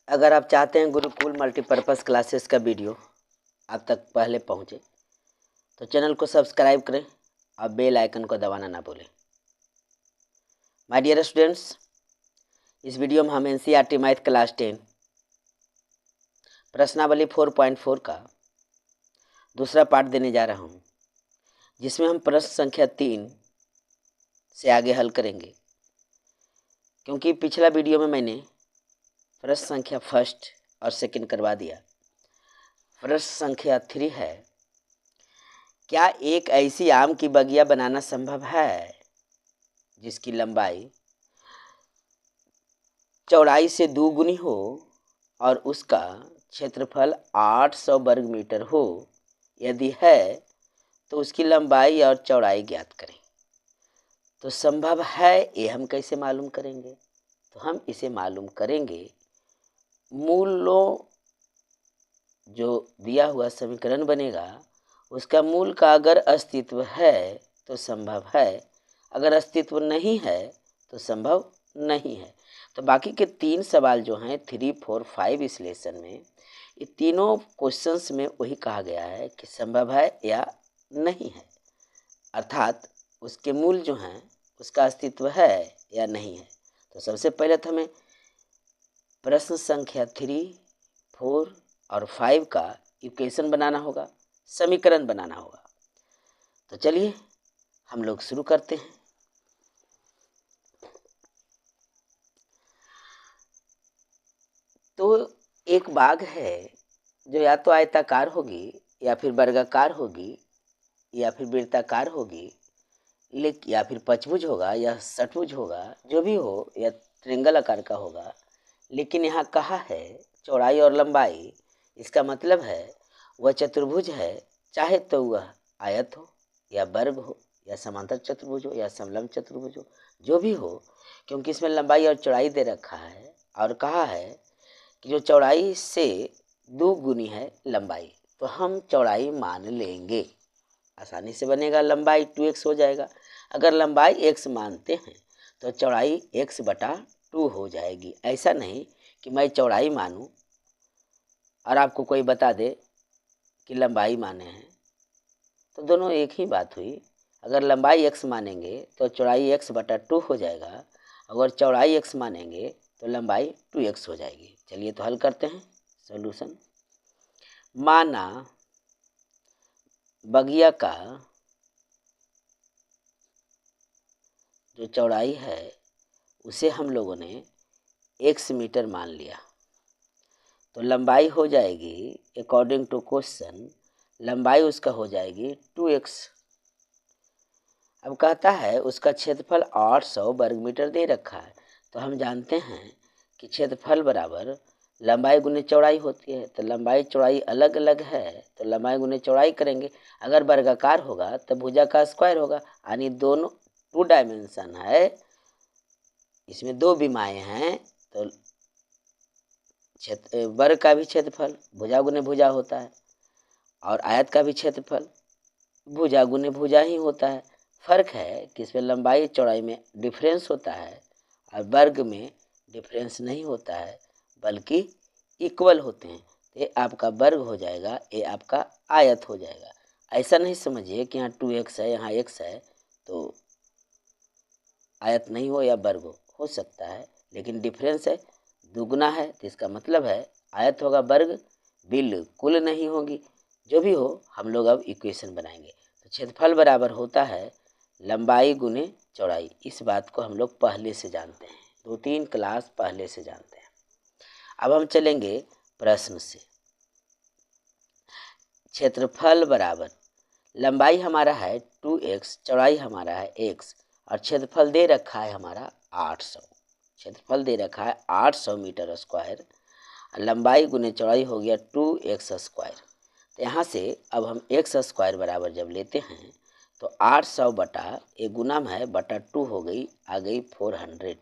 अगर आप चाहते हैं गुरुकुल मल्टीपर्पज़ क्लासेस का वीडियो आप तक पहले पहुंचे तो चैनल को सब्सक्राइब करें और बेल आइकन को दबाना ना भूलें। माय डियर स्टूडेंट्स, इस वीडियो में हम एनसीईआरटी मैथ क्लास 10 प्रश्नावली 4.4 का दूसरा पार्ट देने जा रहा हूं, जिसमें हम प्रश्न संख्या 3 से आगे हल करेंगे। क्योंकि पिछला वीडियो में मैंने प्रश्न संख्या फर्स्ट और सेकंड करवा दिया। प्रश्न संख्या 3 है, क्या एक ऐसी आम की बगिया बनाना संभव है जिसकी लंबाई चौड़ाई से दोगुनी हो और उसका क्षेत्रफल 800 वर्ग मीटर हो? यदि है तो उसकी लंबाई और चौड़ाई ज्ञात करें। तो संभव है ये हम कैसे मालूम करेंगे? तो हम इसे मालूम करेंगे मूलों, जो दिया हुआ समीकरण बनेगा उसका मूल का अगर अस्तित्व है तो संभव है, अगर अस्तित्व नहीं है तो संभव नहीं है। तो बाकी के 3 सवाल जो हैं 3, 4, 5 इस लेसन में, ये तीनों क्वेश्चंस में वही कहा गया है कि संभव है या नहीं है, अर्थात उसके मूल जो हैं उसका अस्तित्व है या नहीं है। तो सबसे पहले तो हमें प्रश्न संख्या 3, 4 और 5 का इक्वेशन बनाना होगा, समीकरण बनाना होगा। तो चलिए हम लोग शुरू करते हैं। तो एक बाग है जो या तो आयताकार होगी या फिर वर्गाकार होगी या फिर वृत्ताकार होगी, लेकिन या फिर पंचभुज होगा या षटभुज होगा, जो भी हो, या ट्रायंगल आकार का होगा। लेकिन यहाँ कहा है चौड़ाई और लंबाई, इसका मतलब है वह चतुर्भुज है, चाहे तो वह आयत हो या वर्ग हो या समांतर चतुर्भुज हो या समलंब चतुर्भुज हो, जो भी हो, क्योंकि इसमें लंबाई और चौड़ाई दे रखा है और कहा है कि जो चौड़ाई से दोगुनी है लंबाई, तो हम चौड़ाई मान लेंगे, आसानी से बनेगा। लंबाई 2x हो जाएगा। अगर लंबाई x मानते हैं तो चौड़ाई x/2 हो जाएगी। ऐसा नहीं कि मैं चौड़ाई मानूं और आपको कोई बता दे कि लंबाई माने हैं, तो दोनों एक ही बात हुई। अगर लंबाई x मानेंगे तो चौड़ाई x/2 हो जाएगा, अगर चौड़ाई x मानेंगे तो लंबाई 2x हो जाएगी। चलिए तो हल करते हैं। सॉल्यूशन, माना बगिया का जो चौड़ाई है उसे हम लोगों ने x मीटर मान लिया, तो लंबाई हो जाएगी अकॉर्डिंग टू क्वेश्चन, लंबाई उसका हो जाएगी 2x। अब कहता है उसका क्षेत्रफल 800 वर्ग मीटर दे रखा है, तो हम जानते हैं कि क्षेत्रफल बराबर लंबाई गुने चौड़ाई होती है। तो लंबाई चौड़ाई अलग अलग है, तो लंबाई गुने चौड़ाई करेंगे। अगर वर्गाकार होगा तो भुजा का स्क्वायर होगा, यानी दोनों 2 डायमेंशन है, इसमें 2 विमाएँ हैं, तो वर्ग का भी क्षेत्रफल भुजा गुने भुजा होता है और आयत का भी क्षेत्रफल भुजा गुने भुजा ही होता है। फर्क है कि इसमें लंबाई चौड़ाई में डिफरेंस होता है और वर्ग में डिफरेंस नहीं होता है, बल्कि इक्वल होते हैं। तो ये आपका वर्ग हो जाएगा, ये आपका आयत हो जाएगा। ऐसा नहीं समझिए कि यहाँ 2x है, यहाँ x है तो आयत नहीं हो या वर्ग हो सकता है, लेकिन डिफरेंस है, दुगना है, तो इसका मतलब है आयत होगा, वर्ग बिल्कुल नहीं होगी। जो भी हो, हम लोग अब इक्वेशन बनाएंगे। तो क्षेत्रफल बराबर होता है लंबाई गुने चौड़ाई। इस बात को हम लोग पहले से जानते हैं, 2-3 क्लास पहले से जानते हैं। अब हम चलेंगे प्रश्न से। क्षेत्रफल बराबर लंबाई हमारा है 2x, चौड़ाई हमारा है x और क्षेत्रफल दे रखा है हमारा 800। क्षेत्रफल दे रखा है 800 मीटर स्क्वायर, लंबाई गुने चौड़ाई हो गया 2x स्क्वायर। तो यहाँ से अब हम x स्क्वायर बराबर जब लेते हैं तो 800 बटा एक गुना है बटा 2 हो गई, आ गई 400,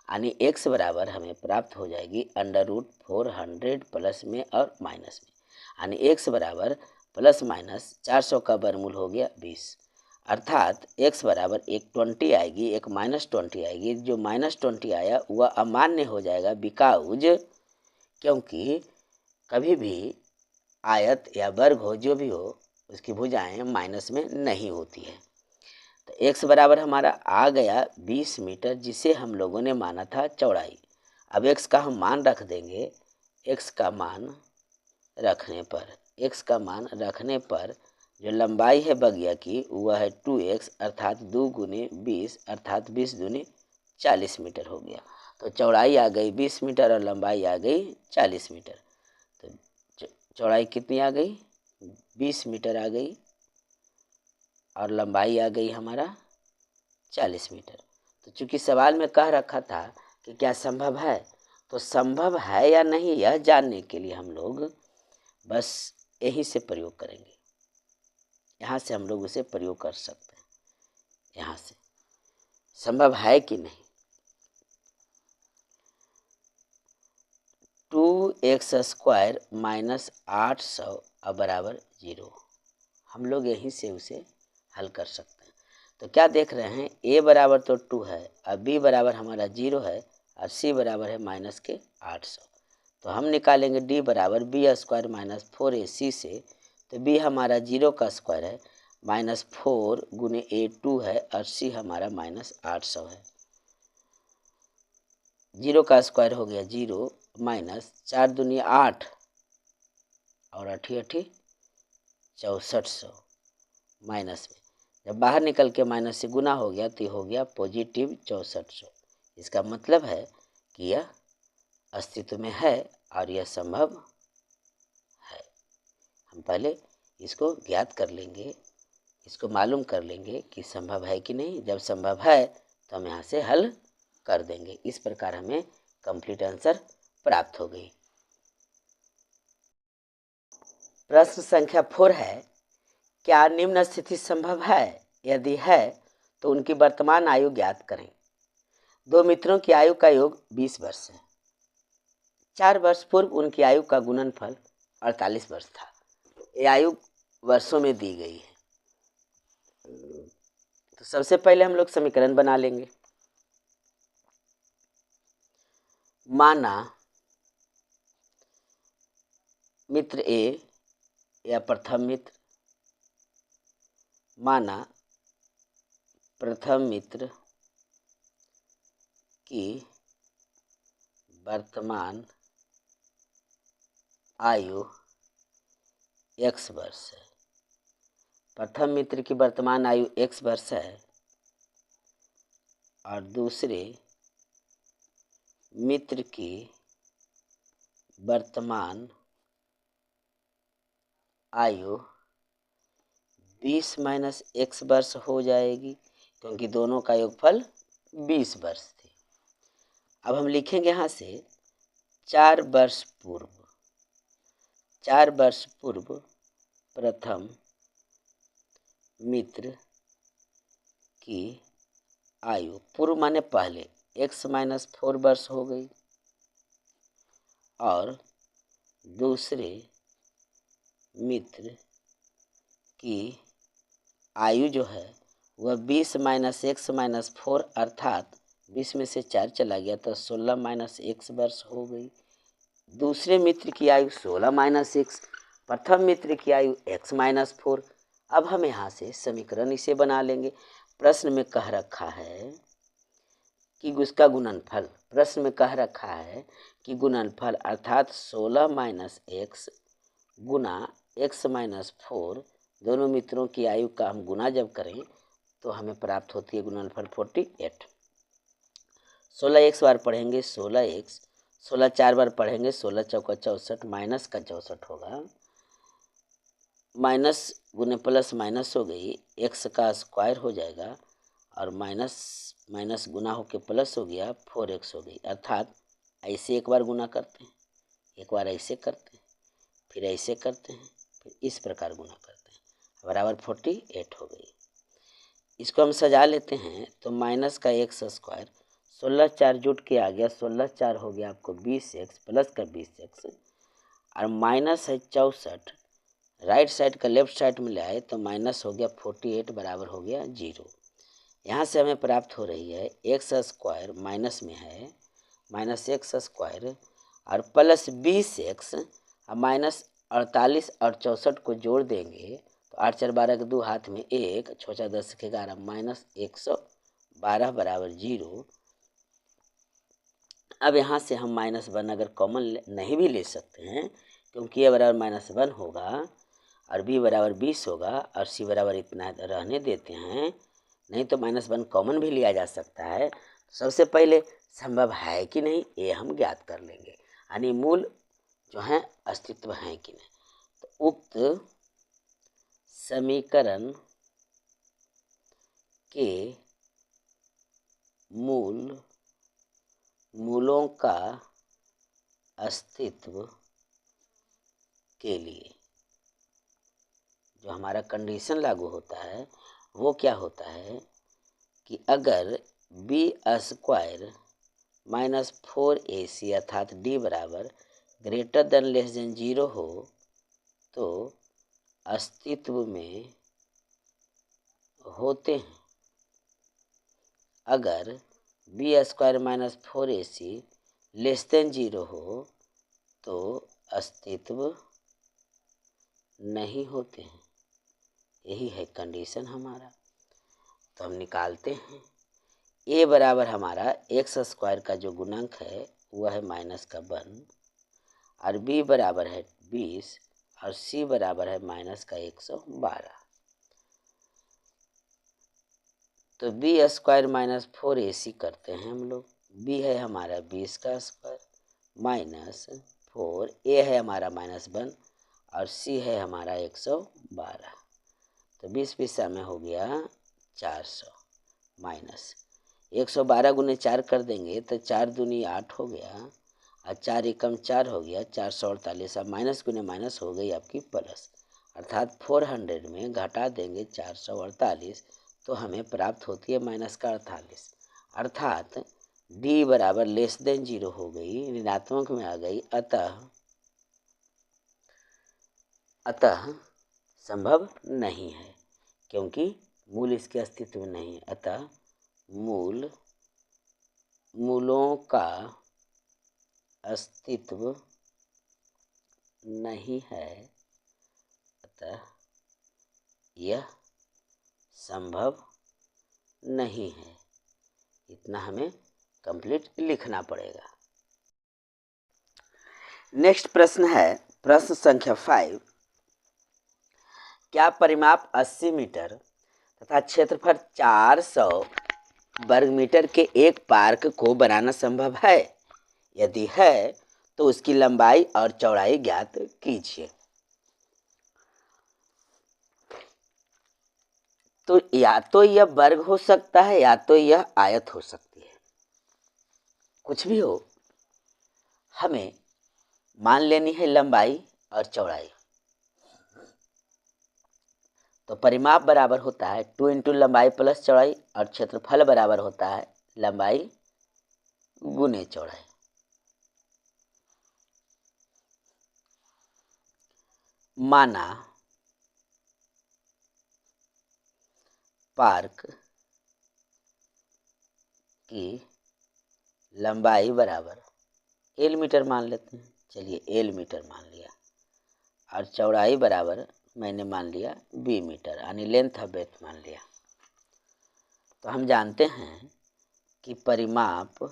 यानी x बराबर हमें प्राप्त हो जाएगी √400 प्लस में और माइनस में, यानी x बराबर प्लस माइनस 400 का वर्गमूल हो गया 20, अर्थात x बराबर एक 20 आएगी, एक -20 आएगी। जो -20 आया वह अमान्य हो जाएगा, बिकॉज क्योंकि कभी भी आयत या वर्ग हो, जो भी हो, उसकी भुजाएं माइनस में नहीं होती है। तो x बराबर हमारा आ गया 20 मीटर, जिसे हम लोगों ने माना था चौड़ाई। अब x का हम मान रख देंगे। x का मान रखने पर जो लंबाई है बगिया की वह है 2x, अर्थात 2 गुने 20, अर्थात 20 दूनी 40 मीटर हो गया। तो चौड़ाई आ गई 20 मीटर और लंबाई आ गई 40 मीटर। तो चौड़ाई कितनी आ गई? 20 मीटर आ गई और लंबाई आ गई हमारा 40 मीटर। तो चूंकि सवाल में कह रखा था कि क्या संभव है, तो संभव है या नहीं यह जानने के लिए हम लोग बस यही से प्रयोग करेंगे। यहाँ से हम लोग उसे प्रयोग कर सकते हैं। यहाँ से संभव है कि नहीं। 2x² माइनस 800 बराबर 0। हम लोग यहीं से उसे हल कर सकते हैं। तो क्या देख रहे हैं, a बराबर तो 2 है, अब b बराबर हमारा 0 है और c बराबर है माइनस के 800। तो हम निकालेंगे d बराबर b² माइनस 4ac से। तो b हमारा 0 का स्क्वायर है, माइनस 4 गुने a 2 है और c हमारा माइनस 800 है। 0 का स्क्वायर हो गया 0, माइनस 4 दूनी 8 और 8 6400 माइनस में। जब बाहर निकल के माइनस से गुना हो गया तो हो गया पॉजिटिव 6400। इसका मतलब है कि यह अस्तित्व में है और यह संभव है। हम पहले इसको ज्ञात कर लेंगे, इसको मालूम कर लेंगे कि संभव है कि नहीं। जब संभव है तो हम यहाँ से हल कर देंगे। इस प्रकार हमें कंप्लीट आंसर प्राप्त हो गई। प्रश्न संख्या 4 है, क्या निम्न स्थिति संभव है? यदि है तो उनकी वर्तमान आयु ज्ञात करें। दो मित्रों की आयु का योग 20 वर्ष है। 4 वर्ष पूर्व उनकी आयु का गुणनफल 48 वर्ष था। ये आयु वर्षों में दी गई है। तो सबसे पहले हम लोग समीकरण बना लेंगे। माना मित्र ए या प्रथम मित्र, माना प्रथम मित्र की वर्तमान आयु x वर्ष है। प्रथम मित्र की वर्तमान आयु x वर्ष है और दूसरे मित्र की वर्तमान आयु 20 माइनस x वर्ष हो जाएगी, क्योंकि दोनों का योगफल 20 वर्ष थे। अब हम लिखेंगे यहाँ से 4 वर्ष पूर्व प्रथम मित्र की आयु, पूर्व माने पहले, x माइनस 4 वर्ष हो गई और दूसरे मित्र की आयु जो है वह 20 माइनस x माइनस 4, अर्थात 20 में से 4 चला गया तो 16 माइनस x वर्ष हो गई। दूसरे मित्र की आयु 16 माइनस x, प्रथम मित्र की आयु x माइनस 4। अब हम यहाँ से समीकरण इसे बना लेंगे। प्रश्न में कह रखा है कि उसका गुणनफल, प्रश्न में कह रखा है कि गुणनफल अर्थात 16 माइनस x गुना x माइनस 4, दोनों मित्रों की आयु का हम गुना जब करें तो हमें प्राप्त होती है गुणनफल 48। 16x बार पढ़ेंगे 16x, 16 4 बार पढ़ेंगे 16 चौका 64, माइनस का 64 होगा, माइनस गुने प्लस माइनस हो गई, x का स्क्वायर हो जाएगा और माइनस माइनस गुना होके प्लस हो गया, 4x हो गई। अर्थात ऐसे एक बार गुना करते हैं, एक बार ऐसे करते हैं, फिर ऐसे करते हैं, फिर इस प्रकार गुना करते हैं, बराबर 48 हो गई। इसको हम सजा लेते हैं तो माइनस का x स्क्वायर, 16 4 जुट के आ गया, 16 4 हो गया आपको 20x, प्लस का 20x और माइनस है 64, राइट साइड का लेफ्ट साइड में ले आए तो माइनस हो गया 48 बराबर हो गया 0। यहाँ से हमें प्राप्त हो रही है x स्क्वायर माइनस में है, माइनस x स्क्वायर और प्लस 20x और माइनस 48 और 64 को जोड़ देंगे तो 8 4 12 के 2 हाथ में 1, 6 4 10 के 11 माइनस 112 बराबर 0। अब यहाँ से हम -1 अगर कॉमन नहीं भी ले सकते हैं क्योंकि a बराबर -1 होगा और b बराबर 20 होगा और c बराबर इतना रहने देते हैं, नहीं तो -1 कॉमन भी लिया जा सकता है। सबसे पहले संभव है कि नहीं ये हम ज्ञात कर लेंगे, यानी मूल जो है अस्तित्व है कि नहीं। तो उक्त समीकरण के मूलों का अस्तित्व के लिए जो हमारा कंडीशन लागू होता है वो क्या होता है कि अगर b² माइनस 4ac अर्थात d बराबर ग्रेटर देन लेस देन 0 हो तो अस्तित्व में होते हैं। अगर b² minus 4ac less than 0 हो तो अस्तित्व नहीं होते हैं। यही है कंडीशन हमारा। तो हम निकालते हैं a बराबर हमारा x² का जो गुणांक है वह है -1 और b बराबर है 20 और c बराबर है -112। तो b² माइनस 4ac करते हैं हम लोग। b है हमारा 20 का स्क्वायर माइनस 4, a है हमारा -1 और c है हमारा 112। तो 20 पिस्सा में हो गया 400 माइनस 112 गुने 4 कर देंगे तो 4 दूनी 8 हो गया और 4 एकम 4 हो गया 448। अब माइनस गुने माइनस हो गई आपकी प्लस, अर्थात 400 में घटा देंगे 448 तो हमें प्राप्त होती है -48, अर्थात d बराबर लेस देन 0 हो गई, ऋणात्मक में आ गई। अतः संभव नहीं है क्योंकि मूल इसके अस्तित्व में नहीं है। अतः मूलों का अस्तित्व नहीं है, अतः यह संभव नहीं है। इतना हमें कंप्लीट लिखना पड़ेगा। नेक्स्ट प्रश्न है प्रश्न संख्या 5। क्या परिमाप 80 मीटर तथा क्षेत्रफल 400 वर्ग मीटर के एक पार्क को बनाना संभव है? यदि है तो उसकी लंबाई और चौड़ाई ज्ञात कीजिए। तो या तो यह वर्ग हो सकता है या तो यह आयत हो सकती है, कुछ भी हो, हमें मान लेनी है लंबाई और चौड़ाई। तो परिमाप बराबर होता है 2 इंटू लंबाई प्लस चौड़ाई और क्षेत्रफल बराबर होता है लंबाई गुने चौड़ाई। माना पार्क की लंबाई बराबर L मीटर मान लेते हैं, चलिए L मीटर मान लिया, और चौड़ाई बराबर मैंने मान लिया B मीटर, यानी लेंथ ऑफ ब्रेथ मान लिया। तो हम जानते हैं कि परिमाप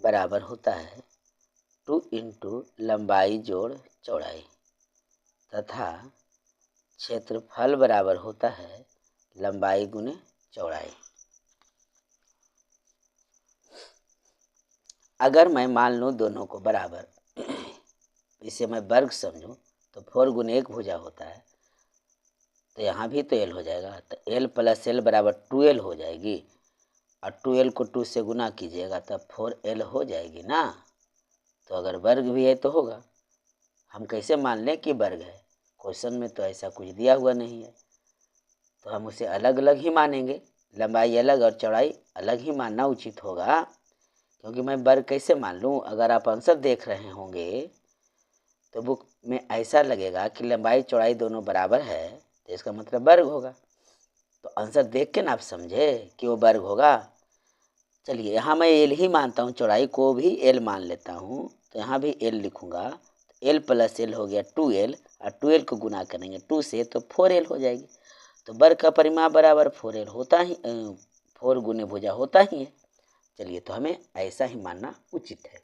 बराबर होता है 2 इंटू लंबाई जोड़ चौड़ाई तथा क्षेत्रफल बराबर होता है लंबाई गुने चौड़ाई। अगर मैं मान लूँ दोनों को बराबर, इसे मैं वर्ग समझूँ तो 4 गुने 1 भुजा होता है, तो यहाँ भी तो L हो जाएगा। तो L प्लस L बराबर 2L हो जाएगी और 2L को 2 से गुना कीजिएगा तब 4L हो जाएगी ना। तो अगर वर्ग भी है तो होगा। हम कैसे मान लें कि वर्ग है? क्वेश्चन में तो ऐसा कुछ दिया हुआ नहीं है, तो हम उसे अलग अलग ही मानेंगे, लंबाई अलग और चौड़ाई अलग ही मानना उचित होगा। क्योंकि मैं वर्ग कैसे मान लूँ? अगर आप आंसर देख रहे होंगे तो बुक में ऐसा लगेगा कि लंबाई चौड़ाई दोनों बराबर है तो इसका मतलब वर्ग होगा। तो आंसर देख के ना आप समझे कि वो वर्ग होगा। चलिए यहाँ मैं एल ही मानता हूँ, चौड़ाई को भी एल मान लेता हूँ, तो यहाँ भी एल लिखूँगा। एल प्लस एल हो गया 2L, और 2L को गुना करेंगे 2 से तो 4L हो जाएगी। तो वर्ग का परिमाप बराबर 4L होता ही 4 गुने भुजा होता ही है। चलिए तो हमें ऐसा ही मानना उचित है।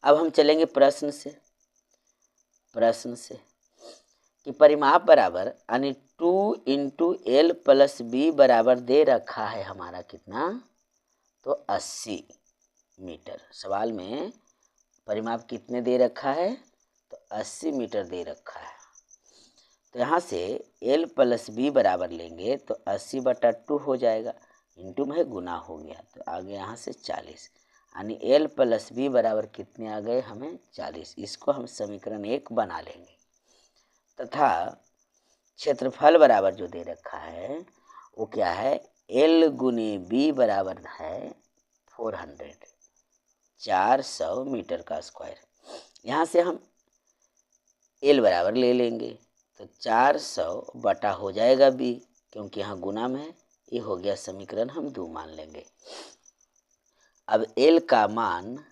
अब हम चलेंगे प्रश्न से कि परिमाप बराबर यानी 2 इंटू एल प्लस बी बराबर दे रखा है हमारा कितना, तो 80 मीटर। सवाल में परिमाप कितने दे रखा है, तो 80 मीटर दे रखा है। तो यहाँ से एल प्लस बी बराबर लेंगे तो 80/2 हो जाएगा, इंटू में गुना हो गया, तो आगे यहाँ से 40, यानी एल प्लस बी बराबर कितने आ गए हमें 40। इसको हम समीकरण 1 बना लेंगे। तथा क्षेत्रफल बराबर जो दे रखा है वो क्या है, एल गुने बी बराबर है 400 मीटर का स्क्वायर। यहाँ से हम एल बराबर ले लेंगे तो 400 बटा हो जाएगा बी, क्योंकि यहाँ गुना में है, ये हो गया समीकरण हम 2 मान लेंगे। अब एल का मान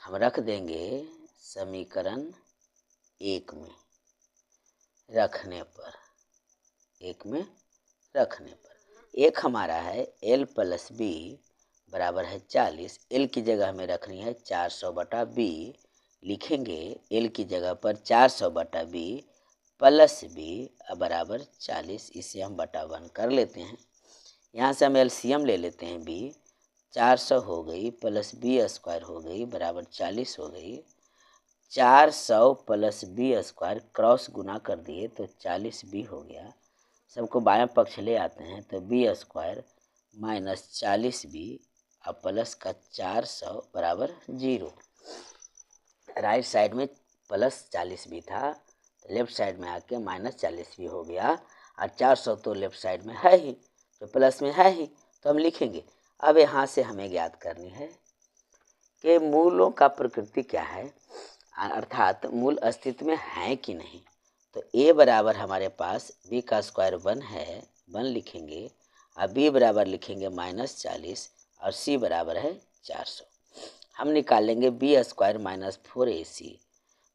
हम रख देंगे समीकरण 1 में रखने पर, एक हमारा है एल प्लस बी बराबर है 40। एल की जगह हमें रखनी है 400/बी, लिखेंगे एल की जगह पर 400/बी प्लस बी बराबर 40। इसे हम बटा 1 कर लेते हैं। यहाँ से हम एलसीएम ले लेते हैं, बी 400 हो गई प्लस बी स्क्वायर हो गई बराबर 40 हो गई। 400 प्लस बी स्क्वायर क्रॉस गुना कर दिए तो 40 बी हो गया। सबको बायां पक्ष ले आते हैं तो बी स्क्वायर माइनस 40 बी और प्लस का 400 बराबर 0। राइट साइड में प्लस 40 बी था तो लेफ्ट साइड में आके माइनस 40 बी हो गया, और 400 तो लेफ्ट साइड में है ही, तो प्लस में है ही, तो हम लिखेंगे। अब यहाँ से हमें ज्ञात करनी है कि मूलों का प्रकृति क्या है, अर्थात मूल अस्तित्व में है कि नहीं। तो a बराबर हमारे पास b का स्क्वायर 1 है, 1 लिखेंगे, और b बराबर लिखेंगे -40, और c बराबर है 400। हम निकालेंगे b स्क्वायर -4ac,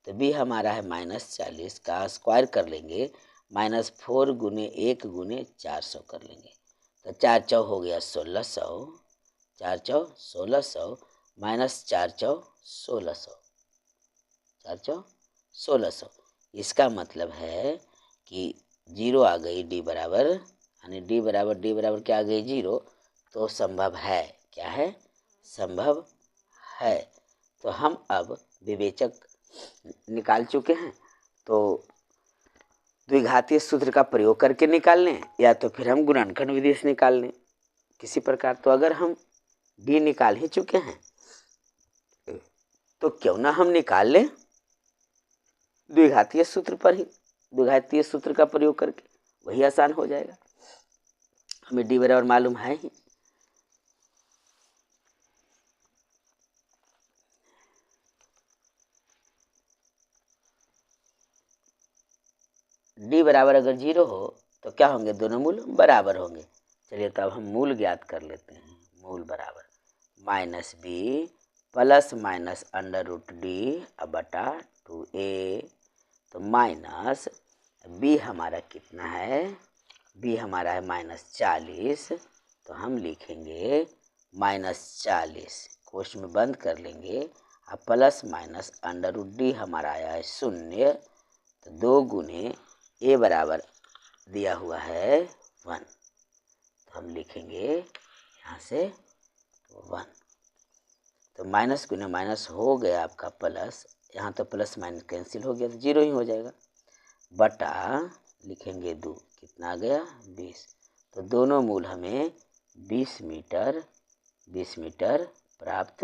तो b हमारा है -40 का स्क्वायर कर लेंगे, -4 गुने 1 गुने 400 कर लेंगे, तो 4 चौ हो गया 1600, 4 चौ 1600 माइनस 4 चौ 1600, 4 चौ 1600। इसका मतलब है कि 0 आ गई डी बराबर, यानी डी बराबर क्या आ गई 0, तो संभव है, क्या है, संभव है। तो हम अब विवेचक निकाल चुके हैं, तो द्विघातीय सूत्र का प्रयोग करके निकाल लें, या तो फिर हम गुणनखंड विधि से निकाल लें किसी प्रकार। तो अगर हम डी निकाल ही चुके हैं तो क्यों ना हम निकाल लें द्विघातीय सूत्र पर ही, द्विघातीय सूत्र का प्रयोग करके, वही आसान हो जाएगा। हमें डी बराबर मालूम है ही। डी बराबर अगर 0 हो तो क्या होंगे, दोनों मूल बराबर होंगे। चलिए तो अब हम मूल ज्ञात कर लेते हैं। मूल बराबर -b प्लस माइनस √d बटा 2a, तो माइनस b हमारा कितना है, b हमारा है -40, तो हम लिखेंगे -40 कोष्ठ में बंद कर लेंगे, और प्लस माइनस √d हमारा आया है 0, तो 2 गुने a बराबर दिया हुआ है 1, तो हम लिखेंगे यहाँ से 1, तो माइनस गुना माइनस हो गया आपका प्लस, यहाँ तो प्लस माइनस कैंसिल हो गया तो 0 ही हो जाएगा, बटा लिखेंगे 2, कितना आ गया 20, तो दोनों मूल हमें 20 मीटर प्राप्त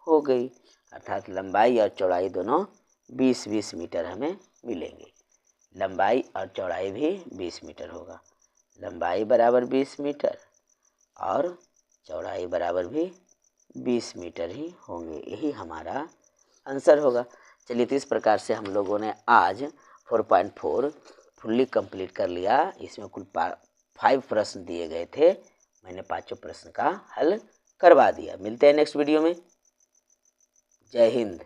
हो गई, अर्थात लंबाई और चौड़ाई दोनों 20 मीटर हमें मिलेंगे। लंबाई और चौड़ाई भी 20 मीटर होगा, लंबाई बराबर 20 मीटर और चौड़ाई बराबर भी 20 मीटर ही होंगे, यही हमारा आंसर होगा। चलिए तो इस प्रकार से हम लोगों ने आज 4.4 फुल्ली कंप्लीट कर लिया। इसमें कुल 5 प्रश्न दिए गए थे, मैंने पांचों प्रश्न का हल करवा दिया। मिलते हैं नेक्स्ट वीडियो में। जय हिंद।